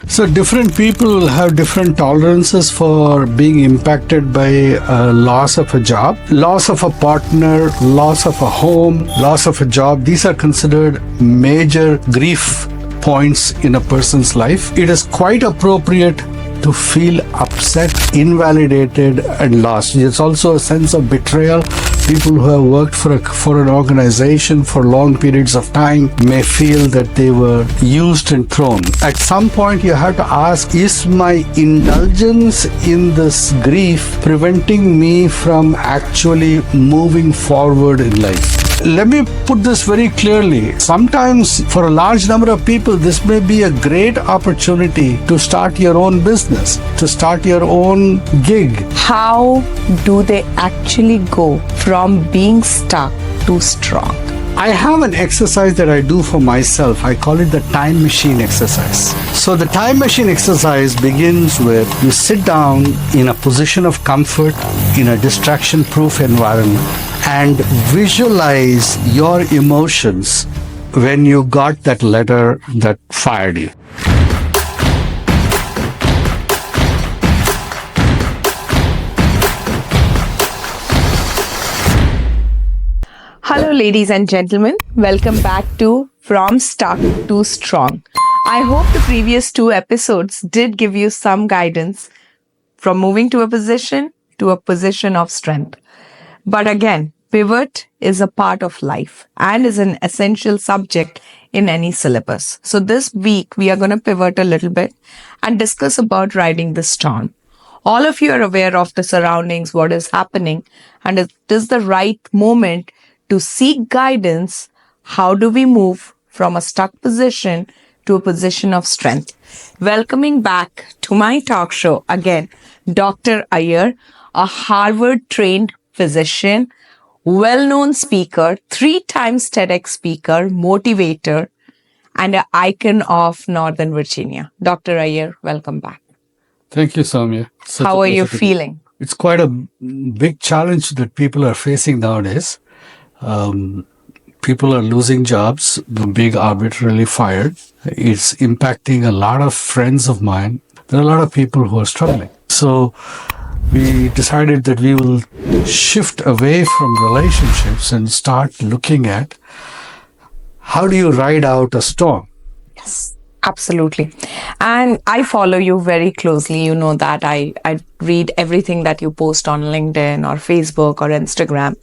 So different people have different tolerances for being impacted by loss of a job, loss of a partner, loss of a home, loss of a job. These are considered major grief points in a person's life. It is quite appropriate to feel upset, invalidated, and lost. It's also a sense of betrayal. People who have worked for an organization for long periods of time may feel that they were used and thrown. At some point, you have to ask, is my indulgence in this grief preventing me from actually moving forward in life? Let me put this very clearly. Sometimes, for a large number of people, this may be a great opportunity to start your own business, to start your own gig. How do they actually go from being stuck to strong? I have an exercise that I do for myself. I call it the time machine exercise. So the time machine exercise begins with you sit down in a position of comfort in a distraction-proof environment and visualize your emotions when you got that letter that fired you. Hello, ladies and gentlemen. Welcome back to From Stuck to Strong. I hope the previous 2 episodes did give you some guidance from moving to a position of strength. But again, pivot is a part of life and is an essential subject in any syllabus. So this week, we are going to pivot a little bit and discuss about riding the storm. All of you are aware of the surroundings, what is happening, and it is the right moment to seek guidance. How do we move from a stuck position to a position of strength? Welcoming back to my talk show again, Dr. Iyer, a Harvard-trained physician, well-known speaker, 3 times TEDx speaker, motivator, and an icon of Northern Virginia. Dr. Iyer, welcome back. Thank you, Soumya. How are you feeling? It's quite a big challenge that people are facing nowadays. People are losing jobs, being arbitrarily fired. It's impacting a lot of friends of mine. There are a lot of people who are struggling. So we decided that we will shift away from relationships and start looking at how do you ride out a storm? Yes, absolutely. And I follow you very closely. You know that I read everything that you post on LinkedIn or Facebook or Instagram.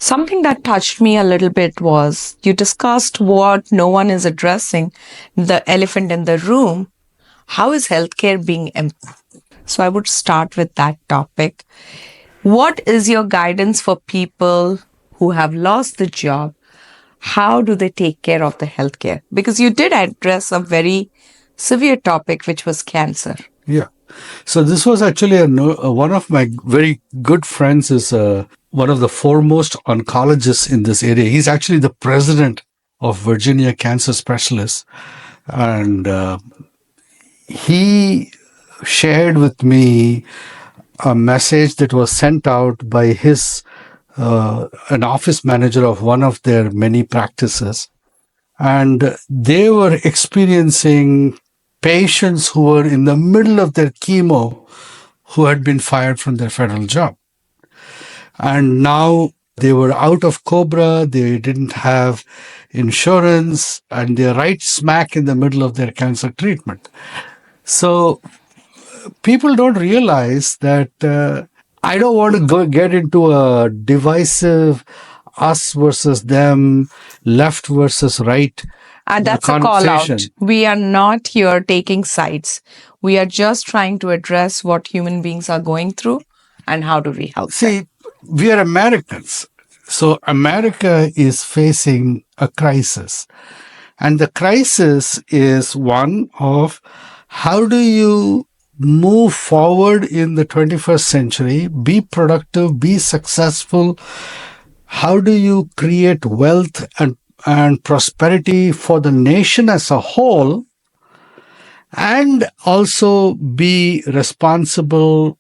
Something that touched me a little bit was you discussed what no one is addressing, the elephant in the room. How is healthcare being impacted? So I would start with that topic. What is your guidance for people who have lost the job? How do they take care of the healthcare? Because you did address a very severe topic, which was cancer. Yeah. So this was actually one of my very good friends is one of the foremost oncologists in this area. He's actually the president of Virginia Cancer Specialists. And he shared with me a message that was sent out by an office manager of one of their many practices. And they were experiencing patients who were in the middle of their chemo who had been fired from their federal job. And now they were out of COBRA, they didn't have insurance, and they're right smack in the middle of their cancer treatment. So people don't realize that I don't want to get into a divisive us versus them, left versus right. That's a call out. We are not here taking sides. We are just trying to address what human beings are going through and how do we help them. We are Americans. So America is facing a crisis. And the crisis is one of how do you move forward in the 21st century, be productive, be successful? How do you create wealth and prosperity for the nation as a whole, and also be responsible,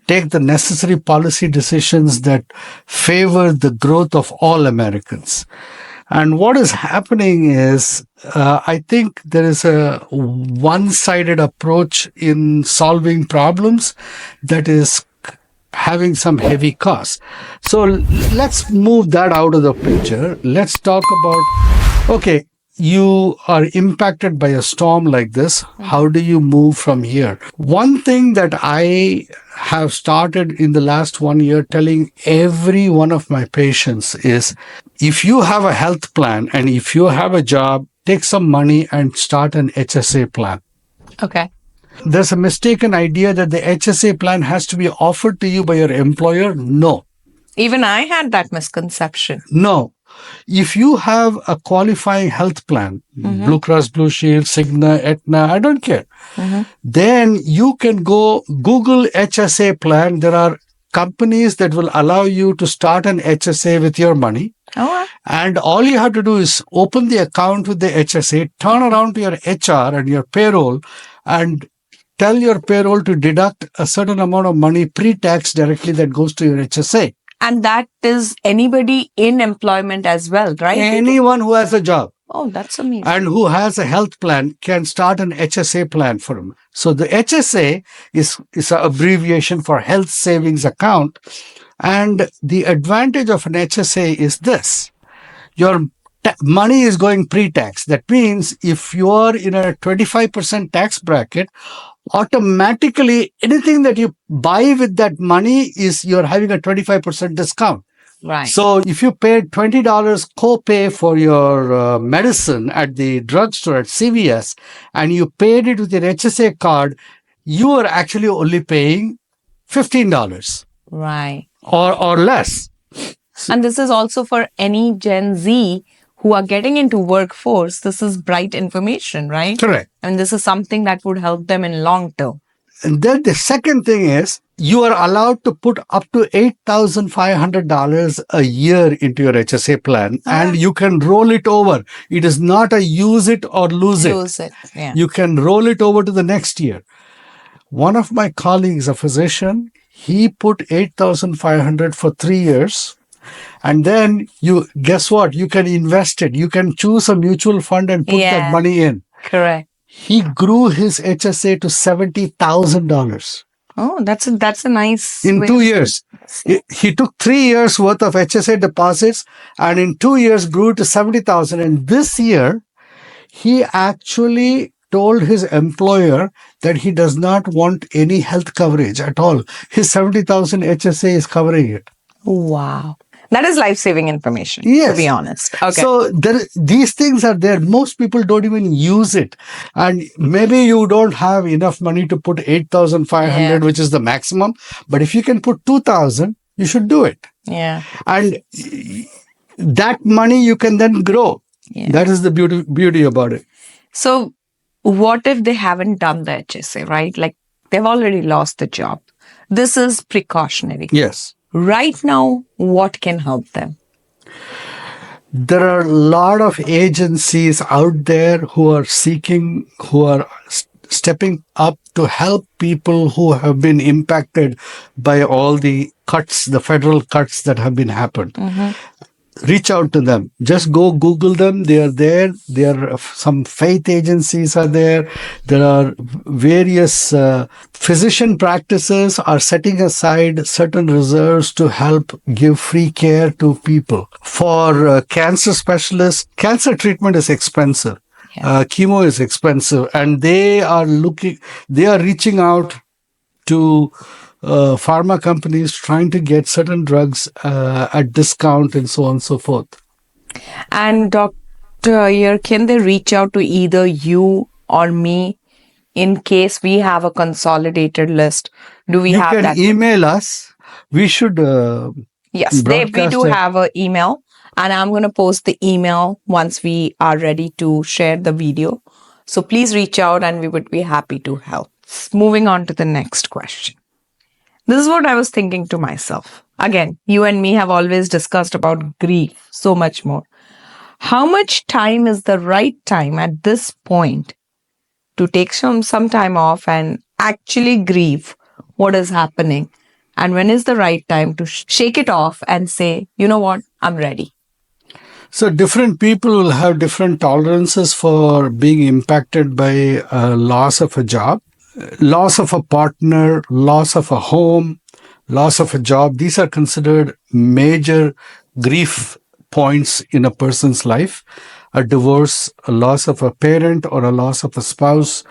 take the necessary policy decisions that favor the growth of all Americans? And what is happening is, I think there is a one-sided approach in solving problems that is having some heavy costs. So let's move that out of the picture. Let's talk about, okay, you are impacted by a storm like this. How do you move from here? One thing that I have started in the last 1 year telling every one of my patients is, if you have a health plan and if you have a job, take some money and start an HSA plan. Okay. There's a mistaken idea that the HSA plan has to be offered to you by your employer. No. Even I had that misconception. No. If you have a qualifying health plan, Blue Cross Blue Shield, Cigna, Aetna, I don't care, then you can go Google HSA plan. There are companies that will allow you to start an HSA with your money. Oh, And all you have to do is open the account with the HSA, turn around to your HR and your payroll, and tell your payroll to deduct a certain amount of money pre-tax directly that goes to your HSA. and that is anybody in employment as well, right? Anyone who has a job Oh, that's amazing. and who has a health plan can start an HSA plan for him. So the HSA is an abbreviation for Health Savings Account. And the advantage of an HSA is this. Your money is going pre-tax. That means if you are in a 25% tax bracket, automatically anything that you buy with that money is you're having a 25% discount. Right. So if you paid $20 copay for your medicine at the drugstore at CVS and you paid it with your HSA card, you are actually only paying $15 Right. or less. And this is also for any Gen Z who are getting into workforce. This is bright information, right? Correct. And this is something that would help them in long term. And then the second thing is you are allowed to put up to $8,500 a year into your HSA plan and you can roll it over. It is not a use it or lose it. Use it. Yeah. You can roll it over to the next year. One of my colleagues, a physician, he put 8,500 for 3 years. And then guess what? You can invest it. You can choose a mutual fund and put that money in. Correct. He grew his HSA to $70,000 Oh, that's a nice in way 2 of- years. He took 3 years worth of HSA deposits and in 2 years grew to 70,000. And this year, he actually told his employer that he does not want any health coverage at all. His 70,000 HSA is covering it. Wow. That is life-saving information, Yes. to be honest. Okay. So these things are there. Most people don't even use it. And maybe you don't have enough money to put 8,500, which is the maximum. But if you can put 2,000, you should do it. Yeah. And that money you can then grow. Yeah. That is the beauty about it. So what if they haven't done the HSA, right? Like they've already lost the job. This is precautionary. Yes. Right now, what can help them? There are a lot of agencies out there who are stepping up to help people who have been impacted by all the cuts, the federal cuts that have been happened. Reach out to them. Just go Google them. They are there. There are some faith agencies are there. There are various physician practices are setting aside certain reserves to help give free care to people. For cancer specialists, cancer treatment is expensive. Chemo is expensive, and they are reaching out to pharma companies trying to get certain drugs at discount and so on and so forth. And Dr. Iyer, can they reach out to either you or me in case we have a consolidated list? Do we have that? You can email us. We should Yes, we broadcast do it. have an email, and I'm going to post the email once we are ready to share the video. So please reach out and we would be happy to help. Moving on to the next question. This is what I was thinking to myself. Again, you and me have always discussed about grief so much more. How much time is the right time at this point to take some time off and actually grieve what is happening? And when is the right time to shake it off and say, you know what, I'm ready? So different people will have different tolerances for being impacted by loss of a job, loss of a partner, loss of a home, loss of a job. These are considered major grief points in a person's life. A divorce, a loss of a parent or a loss of a spouse,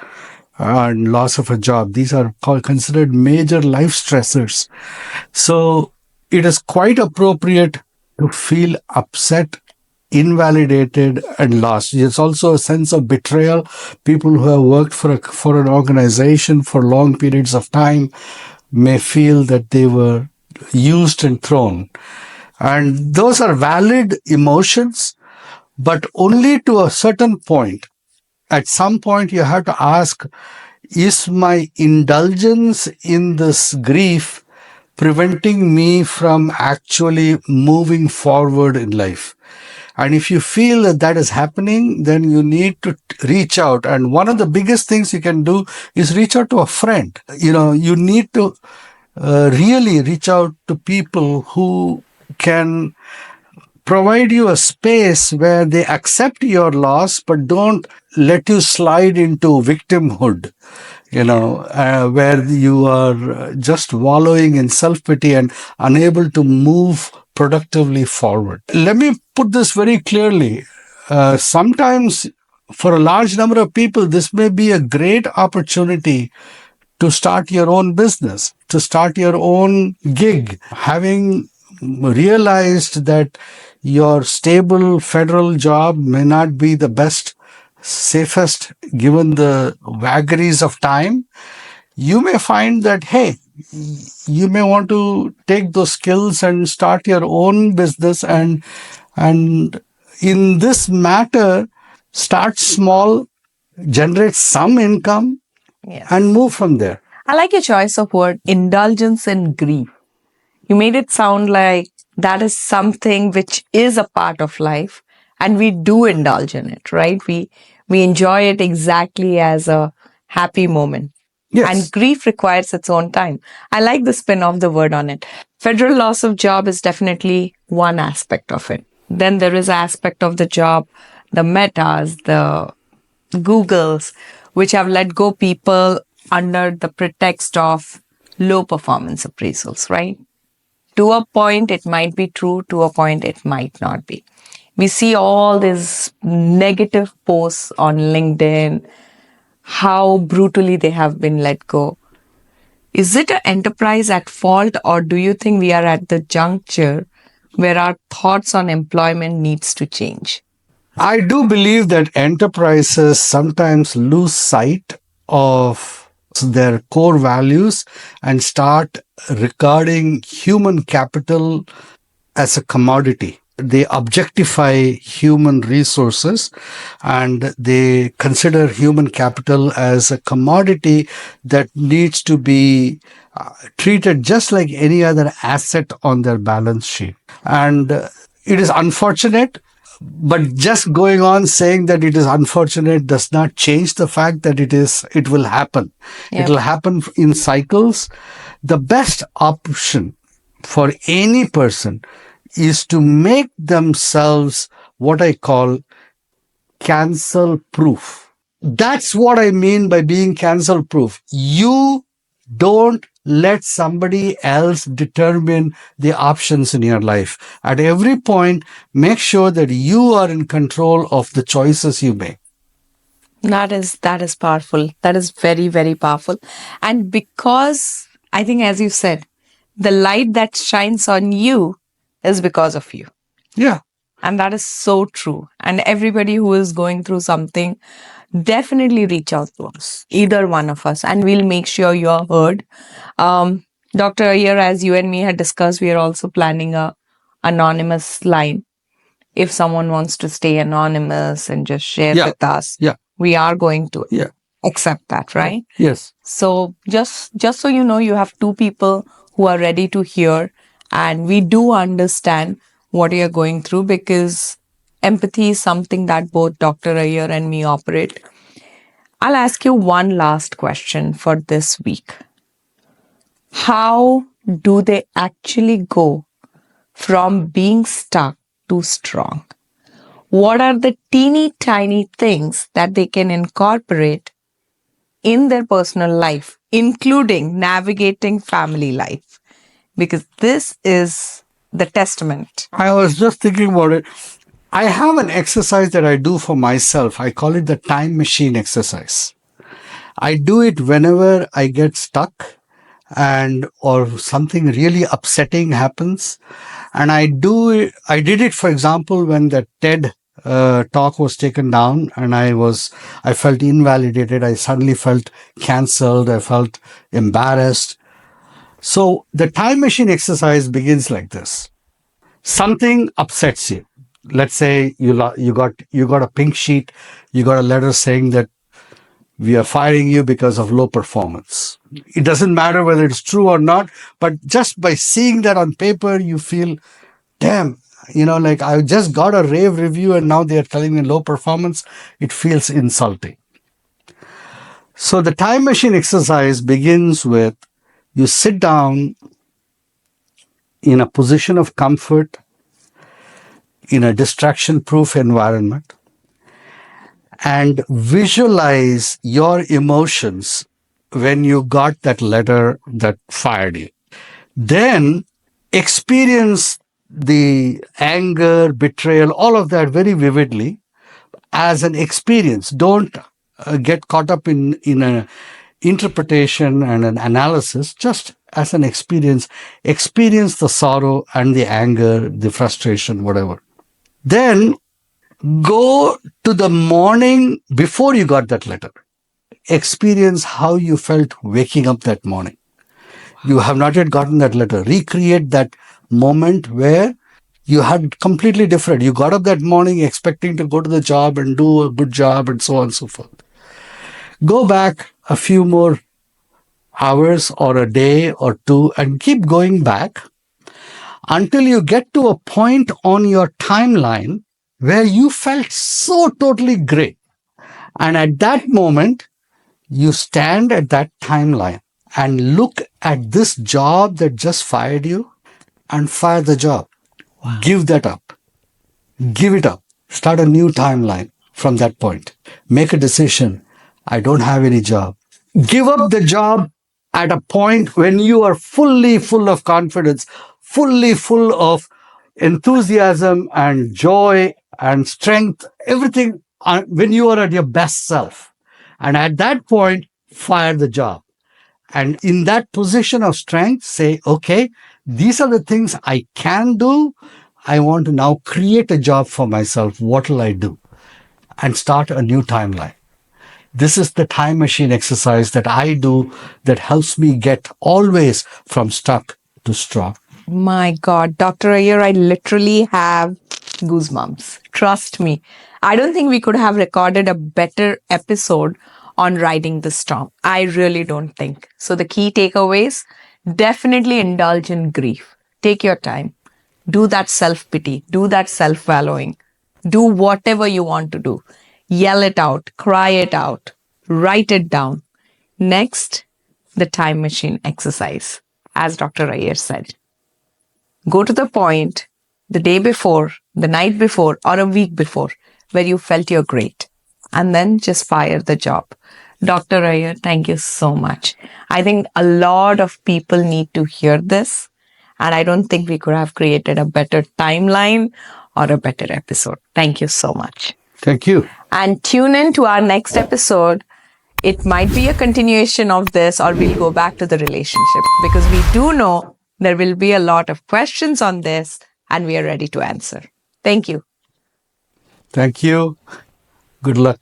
and loss of a job. These are considered major life stressors. So it is quite appropriate to feel upset, invalidated, and lost. It's also a sense of betrayal. People who have worked for an organization for long periods of time may feel that they were used and thrown. And those are valid emotions, but only to a certain point. At some point, you have to ask, is my indulgence in this grief preventing me from actually moving forward in life? And if you feel that that is happening, then you need to reach out. And one of the biggest things you can do is reach out to a friend. You need to really reach out to people who can provide you a space where they accept your loss but don't let you slide into victimhood, where you are just wallowing in self-pity and unable to move productively forward. Let me put this very clearly. Sometimes for a large number of people, this may be a great opportunity to start your own business, to start your own gig, having realized that your stable federal job may not be the best, safest given the vagaries of time. You may find that, hey, you may want to take those skills and start your own business, and in this matter, start small, generate some income, Yes. and move from there. I like your choice of word, indulgence in grief. You made it sound like that is something which is a part of life and we do indulge in it, right? We enjoy it exactly as a happy moment. Yes. And grief requires its own time. I like the spin of the word on it. Federal loss of job is definitely one aspect of it. Then there is aspect of the job, the Metas, the Googles, which have let go people under the pretext of low performance appraisals, right? To a point, it might be true. To a point, it might not be. We see all these negative posts on LinkedIn, how brutally they have been let go. Is it an enterprise at fault, or do you think we are at the juncture where our thoughts on employment needs to change? I do believe that enterprises sometimes lose sight of their core values and start regarding human capital as a commodity. They objectify human resources and they consider human capital as a commodity that needs to be treated just like any other asset on their balance sheet. And it is unfortunate, but just going on saying that it is unfortunate does not change the fact that it will happen. Yep. It will happen in cycles. The best option for any person is to make themselves what I call cancel proof. That's what I mean by being cancel proof. You don't let somebody else determine the options in your life. At every point, make sure that you are in control of the choices you make. That is powerful. That is very, very powerful. And because I think, as you said, the light that shines on you is because of you. Yeah. And that is so true. And everybody who is going through something, definitely reach out to us, either one of us, and we'll make sure you're heard. Dr. Iyer, as you and me had discussed, we are also planning a anonymous line. If someone wants to stay anonymous and just share with us, we are going to accept that, right? Yes. So just so you know, you have two people who are ready to hear, and we do understand what you're going through because empathy is something that both Dr. Iyer and me operate. I'll ask you one last question for this week. How do they actually go from being stuck to strong? What are the teeny tiny things that they can incorporate in their personal life, including navigating family life? Because this is the testament. I was just thinking about it. I have an exercise that I do for myself. I call it the time machine exercise. I do it whenever I get stuck and or something really upsetting happens. And I did it, for example, when the TED talk was taken down and I felt invalidated. I suddenly felt cancelled. I felt embarrassed. So the time machine exercise begins like this. Something upsets you. Let's say you got a pink sheet, you got a letter saying that we are firing you because of low performance. It doesn't matter whether it's true or not, but just by seeing that on paper, you feel, damn, like I just got a rave review and now they are telling me low performance. It feels insulting. So the time machine exercise begins with you sit down in a position of comfort in a distraction proof environment and visualize your emotions when you got that letter that fired you. Then experience the anger, betrayal, all of that very vividly as an experience. Don't get caught up in an interpretation and an analysis, just as an experience. Experience the sorrow and the anger, the frustration, whatever. Then go to the morning before you got that letter. Experience how you felt waking up that morning. You have not yet gotten that letter. Recreate that moment where you had completely different. You got up that morning expecting to go to the job and do a good job and so on and so forth. Go back a few more hours or a day or two and keep going back until you get to a point on your timeline where you felt so totally great. And at that moment, you stand at that timeline and look at this job that just fired you and fire the job. Wow. Give that up. Give it up. Start a new timeline from that point. Make a decision. I don't have any job. Give up the job at a point when you are fully full of confidence, fully full of enthusiasm and joy and strength, everything when you are at your best self. And at that point, fire the job. And in that position of strength, say, okay, these are the things I can do. I want to now create a job for myself. What will I do? And start a new timeline. This is the time machine exercise that I do that helps me get always from stuck to strong. My God, Dr. Iyer, I literally have goosebumps. Trust me. I don't think we could have recorded a better episode on riding the storm. I really don't think. So the key takeaways, definitely indulge in grief. Take your time. Do that self-pity. Do that self-valuing. Do whatever you want to do. Yell it out. Cry it out. Write it down. Next, the time machine exercise, as Dr. Iyer said. Go to the point the day before, the night before, or a week before where you felt you're great. And then just fire the job. Dr. Iyer, thank you so much. I think a lot of people need to hear this. And I don't think we could have created a better timeline or a better episode. Thank you so much. Thank you. And tune in to our next episode. It might be a continuation of this, or we'll go back to the relationship, because we do know there will be a lot of questions on this and we are ready to answer. Thank you. Thank you. Good luck.